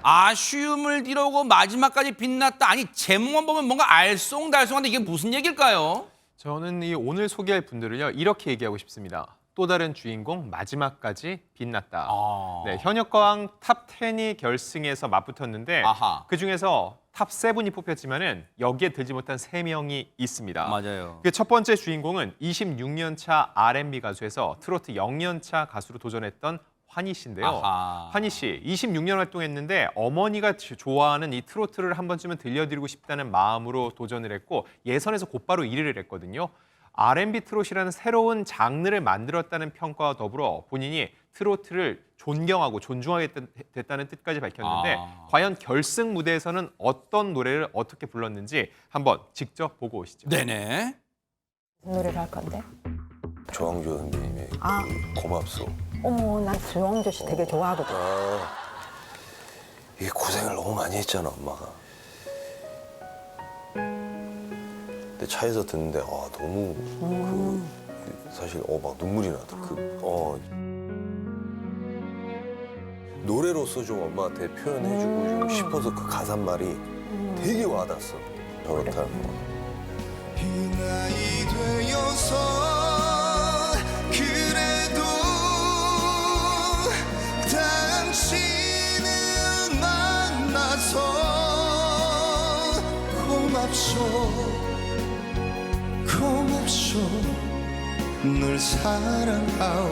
아쉬움을 뒤로고 마지막까지 빛났다. 아니 제목만 보면 뭔가 알쏭달쏭한데 이게 무슨 얘기일까요? 저는 이 오늘 소개할 분들을요 이렇게 얘기하고 싶습니다. 또 다른 주인공 마지막까지 빛났다. 네, 현역과왕 탑 10이 결승에서 맞붙었는데 아하. 그중에서 탑 7이 뽑혔지만은 여기에 들지 못한 3명이 있습니다. 맞아요. 그 첫 번째 주인공은 26년 차 R&B 가수에서 트로트 0년 차 가수로 도전했던 환희 씨인데요. 아하. 환희 씨 26년 활동했는데 어머니가 좋아하는 이 트로트를 한 번쯤은 들려드리고 싶다는 마음으로 도전을 했고 예선에서 곧바로 1위를 했거든요. R&B 트롯이라는 새로운 장르를 만들었다는 평가와 더불어 본인이 트로트를 존경하고 존중하게 됐다는 뜻까지 밝혔는데 과연 결승 무대에서는 어떤 노래를 어떻게 불렀는지 한번 직접 보고 오시죠. 네네. 노래를 할 건데. 조항조 선배님의 아. 그 고맙소. 어머, 난 조항조 씨 되게 좋아하거든. 이게 고생을 너무 많이 했잖아, 엄마가. 근데 차에서 듣는데 너무 사실 막 눈물이 나더라. 노래로서 좀 엄마한테 표현해주고 좀 싶어서 그 가사말이 되게 와닿았어. 저렇다는 거. 이 나이 되어서 그래도 당신을 만나서 고맙소 널 사랑하오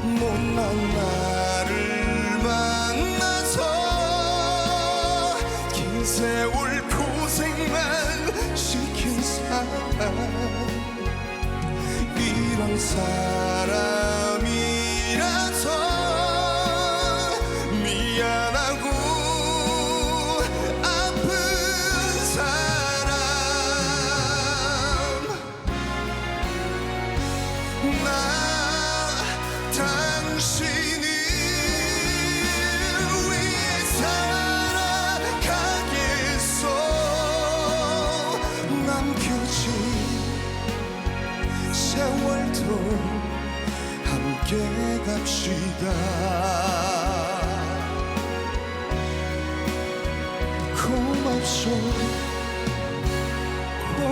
못난 나를 만나서 긴 세월 고생만 시킨 사람 이런 사람이라서 미안하고 아픈 사람 나 당신을 위해 살아가겠소 남겨진 세월도 함께 갑시다 고맙소 늘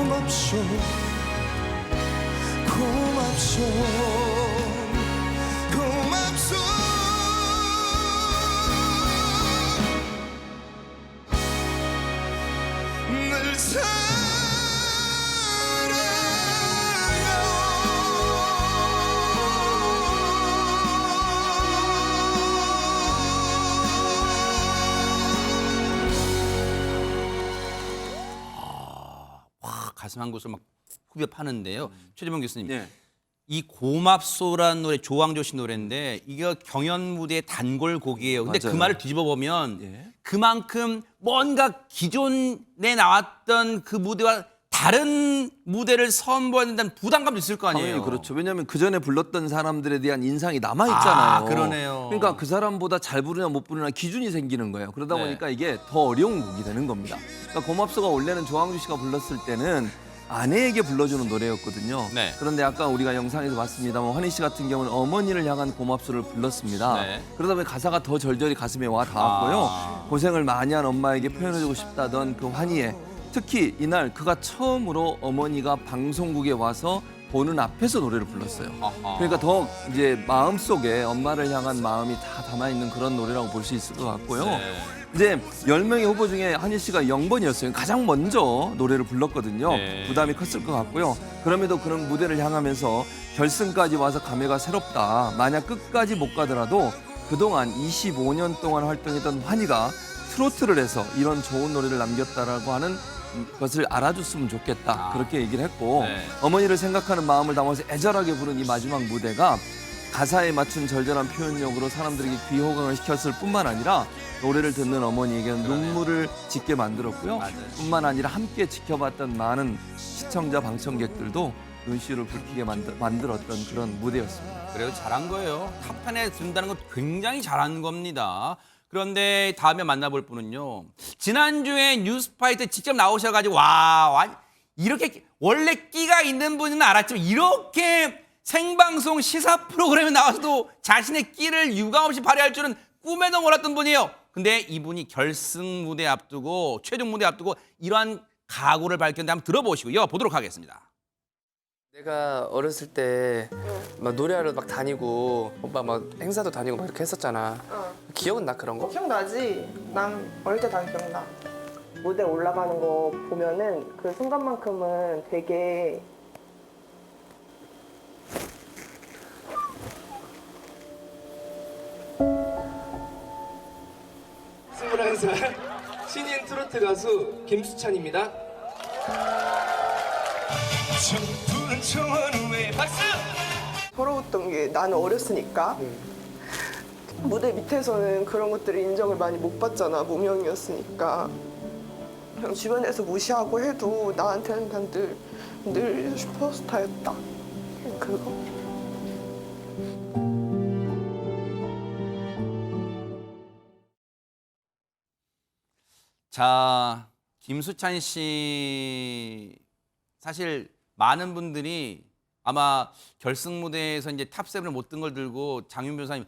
가슴 한 곳을 막 후벼 파는데요. 최재범 교수님. 이 고맙소라는 노래 조항조 씨 노래인데 이게 경연 무대의 단골곡이에요. 근데 그 말을 뒤집어 보면 그만큼 뭔가 기존에 나왔던 그 무대와 다른 무대를 선보여야 된다는 부담감도 있을 거 아니에요. 당연히 그렇죠. 왜냐하면 그 전에 불렀던 사람들에 대한 인상이 남아 있잖아요. 그러네요. 그러니까 그 사람보다 잘 부르냐 못 부르냐 기준이 생기는 거예요. 그러다 보니까 이게 더 어려운 곡이 되는 겁니다. 그러니까 고맙소가 원래는 조항조 씨가 불렀을 때는 아내에게 불러주는 노래였거든요. 네. 그런데 아까 우리가 영상에서 봤습니다만 환희 씨 같은 경우는 어머니를 향한 고맙소를 불렀습니다. 그러다 보니 가사가 더 절절히 가슴에 와 닿았고요. 고생을 많이 한 엄마에게 표현해주고 싶다던 그 환희의 특히 이날 그가 처음으로 어머니가 방송국에 와서 보는 앞에서 노래를 불렀어요. 그러니까 더 이제 마음속에 엄마를 향한 마음이 다 담아있는 그런 노래라고 볼 수 있을 것 같고요. 이제 10명의 후보 중에 한희 씨가 0번이었어요. 가장 먼저 노래를 불렀거든요. 부담이 컸을 것 같고요. 그럼에도 그런 무대를 향하면서 결승까지 와서 감회가 새롭다. 만약 끝까지 못 가더라도 그동안 25년 동안 활동했던 환희가 트로트를 해서 이런 좋은 노래를 남겼다라고 하는 것을 알아줬으면 좋겠다. 그렇게 얘기를 했고 어머니를 생각하는 마음을 담아서 애절하게 부른 이 마지막 무대가 가사에 맞춘 절절한 표현력으로 사람들에게 귀호강을 시켰을 뿐만 아니라 노래를 듣는 어머니에게는 눈물을 짓게 만들었고요. 뿐만 아니라 함께 지켜봤던 많은 시청자 방청객들도 눈시울을 붉히게 만들었던 그런 무대였습니다. 그래요, 잘한 거예요. 탑10에 든다는 건 굉장히 잘한 겁니다. 그런데 다음에 만나볼 분은요. 지난주에 뉴스파이트 직접 나오셔가지고 이렇게 원래 끼가 있는 분은 알았지만 이렇게 생방송 시사 프로그램에 나와서도 자신의 끼를 유감없이 발휘할 줄은 꿈에도 몰랐던 분이에요. 근데 이분이 결승 무대 앞두고 최종 무대 앞두고 이러한 각오를 밝혔는데 한번 들어보시고요. 보도록 하겠습니다. 내가 어렸을 때 막 노래하러 막 다니고 오빠 막 행사도 다니고 막 이렇게 했었잖아. 기억은 나 그런 거? 기억나지? 난 어릴 때 다 기억나. 무대 올라가는 거 보면은 그 순간만큼은 되게 21살 신인 트로트 가수 김수찬입니다. 푸른 청원 후에 박수. 서러웠던 게 나는 어렸으니까 무대 밑에서는 그런 것들을 인정을 많이 못 받잖아. 무명이었으니까. 그냥 주변에서 무시하고 해도 나한테는 난 늘 슈퍼스타였다. 그거. 자, 김수찬 씨 사실 많은 분들이 아마 결승 무대에서 이제 탑7을 못 든 걸 들고 장윤 변호사님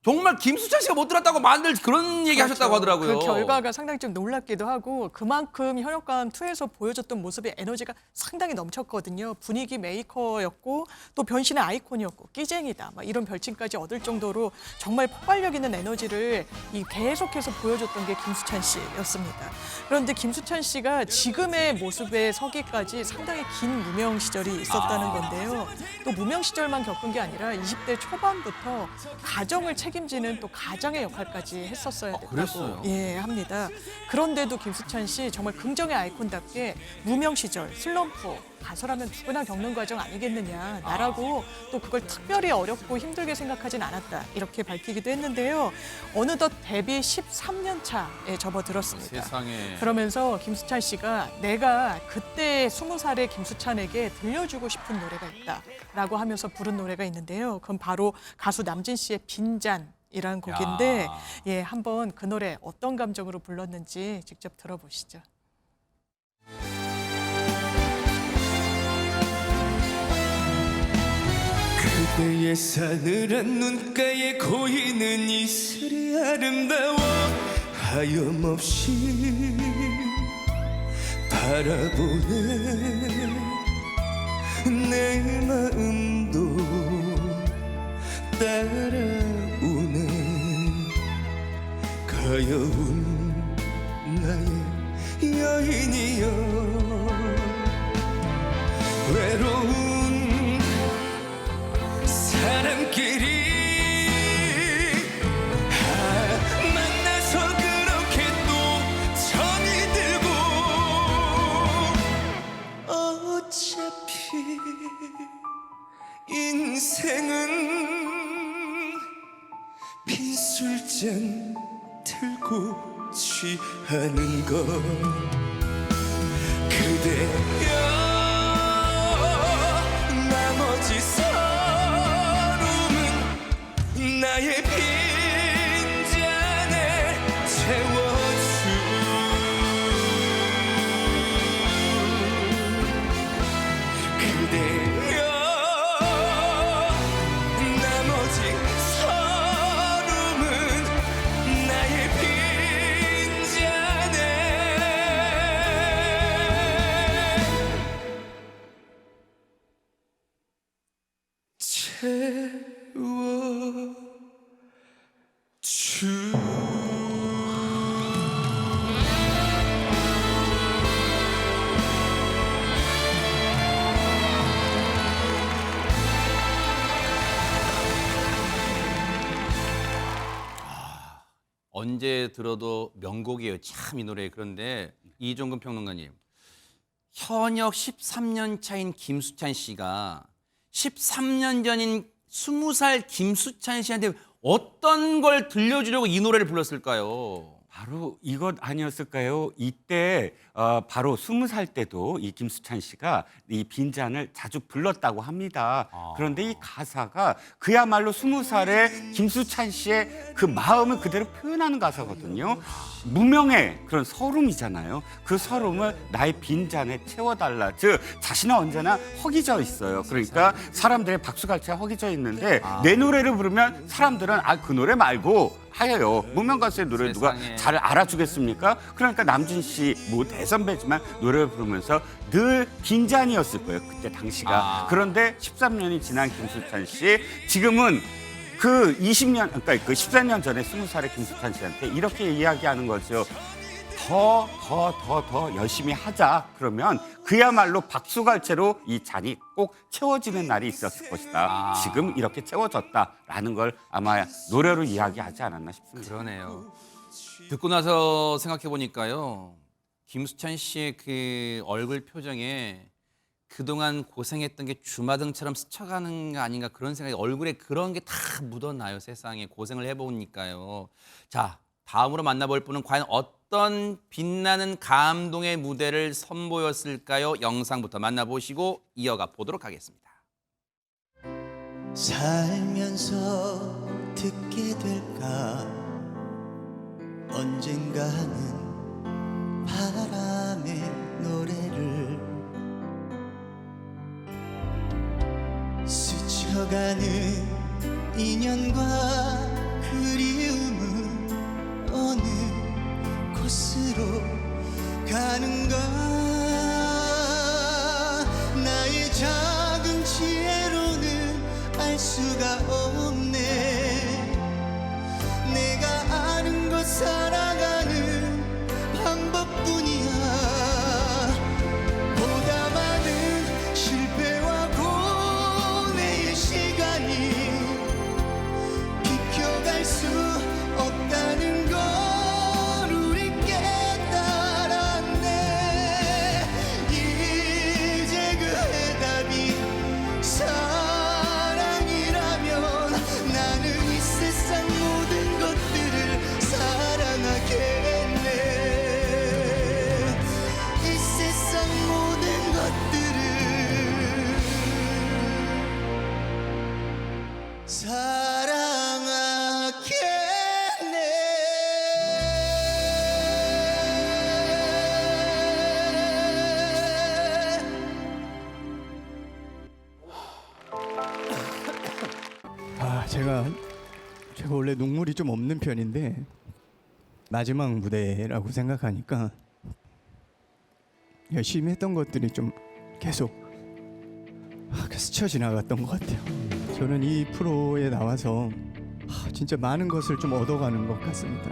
정말 김수찬 씨가 못 들었다고 많은 그런 얘기 하셨다고 하더라고요. 그 결과가 상당히 좀 놀랍기도 하고 그만큼 현역감 2에서 보여줬던 모습의 에너지가 상당히 넘쳤거든요. 분위기 메이커였고 또 변신의 아이콘이었고 끼쟁이다 막 이런 별칭까지 얻을 정도로 정말 폭발력 있는 에너지를 계속해서 보여줬던 게 김수찬 씨였습니다. 그런데 김수찬 씨가 지금의 모습에 서기까지 상당히 긴 무명 시절이 있었다는 건데요. 또 무명 시절만 겪은 게 아니라 20대 초반부터 가정을 책임지는 또 가장의 역할까지 했었어야 됐다고 그랬어요? 합니다. 그런데도 김수찬 씨 정말 긍정의 아이콘답게 무명 시절 슬럼프 가수라면 누구나 겪는 과정 아니겠느냐. 나라고 또 그걸 특별히 어렵고 힘들게 생각하진 않았다. 이렇게 밝히기도 했는데요. 어느덧 데뷔 13년 차에 접어들었습니다. 세상에. 그러면서 김수찬 씨가 내가 그때 20살의 김수찬에게 들려주고 싶은 노래가 있다라고 하면서 부른 노래가 있는데요. 그건 바로 가수 남진 씨의 빈잔이라는 곡인데 한번 그 노래 어떤 감정으로 불렀는지 직접 들어보시죠. 그대의 싸늘한 눈가에 고이는 이슬이 아름다워 하염없이 바라보네 내 마음도 따라오네 가여운 나의 여인이여 외로운 사람끼리 만나서 그렇게 또 정이 들고 어차피 인생은 빈술잔 들고 취하는 것 그대여 나머지 서름은 나의 빈잔에 채워줄 그대여 나머지 서름은 나의 빈잔에 채워줄 언제 들어도 명곡이에요. 참 이 노래. 그런데 이종근 평론가님, 현역 13년 차인 김수찬 씨가 13년 전인 20살 김수찬 씨한테 어떤 걸 들려주려고 이 노래를 불렀을까요? 바로 이것 아니었을까요? 이때 바로 20살 때도 이 김수찬 씨가 이 빈잔을 자주 불렀다고 합니다. 그런데 이 가사가 그야말로 20살의 김수찬 씨의 그 마음을 그대로 표현하는 가사거든요. 무명의 그런 서름이잖아요. 그 서름을 나의 빈잔에 채워달라. 즉 자신은 언제나 허기져 있어요. 그러니까 사람들의 박수갈채가 허기져 있는데 내 노래를 부르면 사람들은 그 노래 말고 하여요. 무명 가수의 노래 누가 잘 알아주겠습니까? 그러니까 남진 씨 뭐 대선배지만 노래를 부르면서 늘 빈잔이었을 거예요. 그때 당시가. 그런데 13년이 지난 김수찬 씨 지금은 그 20년, 그러니까 그 14년 전에 20살의 김수찬 씨한테 이렇게 이야기하는 거죠. 더 열심히 하자. 그러면 그야말로 박수갈채로 이 잔이 꼭 채워지는 날이 있었을 것이다. 지금 이렇게 채워졌다라는 걸 아마 노래로 이야기하지 않았나 싶습니다. 그러네요. 듣고 나서 생각해 보니까요. 김수찬 씨의 그 얼굴 표정에 그동안 고생했던 게 주마등처럼 스쳐가는 거 아닌가 그런 생각이 얼굴에 그런 게 다 묻어나요. 세상에 고생을 해보니까요. 자, 다음으로 만나볼 분은 과연 어떤 빛나는 감동의 무대를 선보였을까요? 영상부터 만나보시고 이어가 보도록 하겠습니다. 살면서 듣게 될까 언젠가는 바람의 노래를 스쳐가는 인연과 그리움은 어느 곳으로 가는가 나의 작은 지혜로는 알 수가 없네 내가 아는 것 살아가는 방법뿐이야 보다 많은 실패와 고뇌의 시간이 비켜갈 수 없다는 걸 우리 깨달았네 이제 그 해답이 사랑이라면 나는 이 세상 모든 것들을 사랑하겠네 이 세상 모든 것들을 사랑하겠네 제가 원래 눈물이 좀 없는 편인데 마지막 무대라고 생각하니까 열심히 했던 것들이 좀 계속 스쳐 지나갔던 것 같아요. 저는 이 프로에 나와서 진짜 많은 것을 좀 얻어가는 것 같습니다.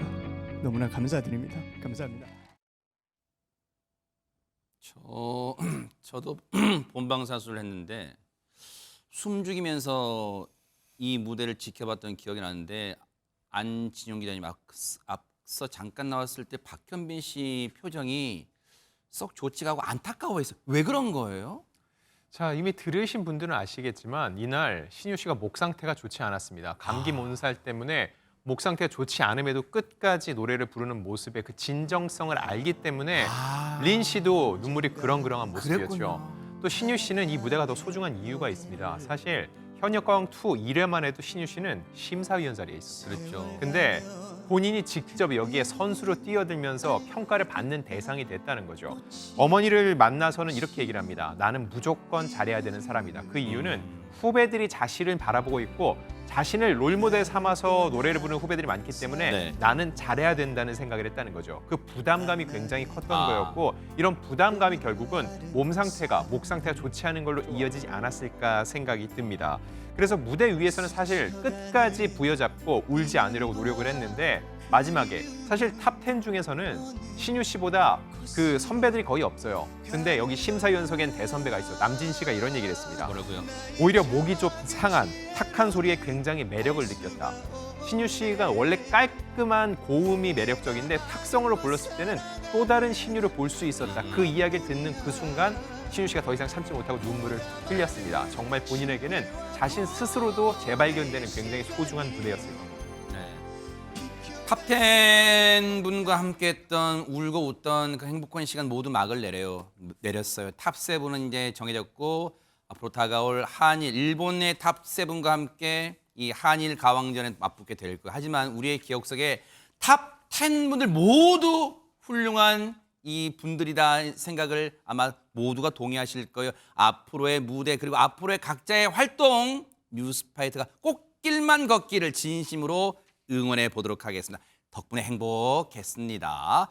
너무나 감사드립니다. 감사합니다. 저도 본방사수를 했는데 숨죽이면서 이 무대를 지켜봤던 기억이 나는데 안진용 기자님 앞서 잠깐 나왔을 때 박현빈 씨 표정이 썩 좋지가 않고 안타까워했어요. 왜 그런 거예요? 자, 이미 들으신 분들은 아시겠지만 이날 신유 씨가 목 상태가 좋지 않았습니다. 감기 몸살 때문에 목 상태가 좋지 않음에도 끝까지 노래를 부르는 모습의 그 진정성을 알기 때문에 린 씨도 눈물이 그렁그렁한 모습이었죠. 그랬군요. 또 신유 씨는 이 무대가 더 소중한 이유가 있습니다. 사실 현역가왕 2 1회만 해도 신유 씨는 심사위원 자리에 있었어요. 그렇죠. 근데 본인이 직접 여기에 선수로 뛰어들면서 평가를 받는 대상이 됐다는 거죠. 어머니를 만나서는 이렇게 얘기를 합니다. 나는 무조건 잘해야 되는 사람이다. 그 이유는 후배들이 자신을 바라보고 있고 자신을 롤모델 삼아서 노래를 부르는 후배들이 많기 때문에 나는 잘해야 된다는 생각을 했다는 거죠. 그 부담감이 굉장히 컸던 거였고 이런 부담감이 결국은 목 상태가 좋지 않은 걸로 이어지지 않았을까 생각이 듭니다. 그래서 무대 위에서는 사실 끝까지 부여잡고 울지 않으려고 노력을 했는데 마지막에 사실 탑10 중에서는 신유 씨보다 그 선배들이 거의 없어요. 근데 여기 심사위원석엔 대선배가 있어. 남진 씨가 이런 얘기를 했습니다. 뭐라고요? 오히려 목이 좀 상한 탁한 소리에 굉장히 매력을 느꼈다. 신유 씨가 원래 깔끔한 고음이 매력적인데 탁성으로 불렀을 때는 또 다른 신유를 볼 수 있었다. 그 이야기를 듣는 그 순간 신유 씨가 더 이상 참지 못하고 눈물을 흘렸습니다. 정말 본인에게는 자신 스스로도 재발견되는 굉장히 소중한 무대였을 겁니다. 네. 탑10 분과 함께했던 울고 웃던 그 행복한 시간 모두 막을 내렸어요. 탑7은 이제 정해졌고 앞으로 다가올 한일, 일본의 탑7과 함께 이 한일 가왕전에 맞붙게 될 거예요. 하지만 우리의 기억 속에 탑10 분들 모두 훌륭한 이 분들이다 생각을 아마 모두가 동의하실 거예요. 앞으로의 무대 그리고 앞으로의 각자의 활동 뉴스파이터가 꽃길만 걷기를 진심으로 응원해 보도록 하겠습니다. 덕분에 행복했습니다.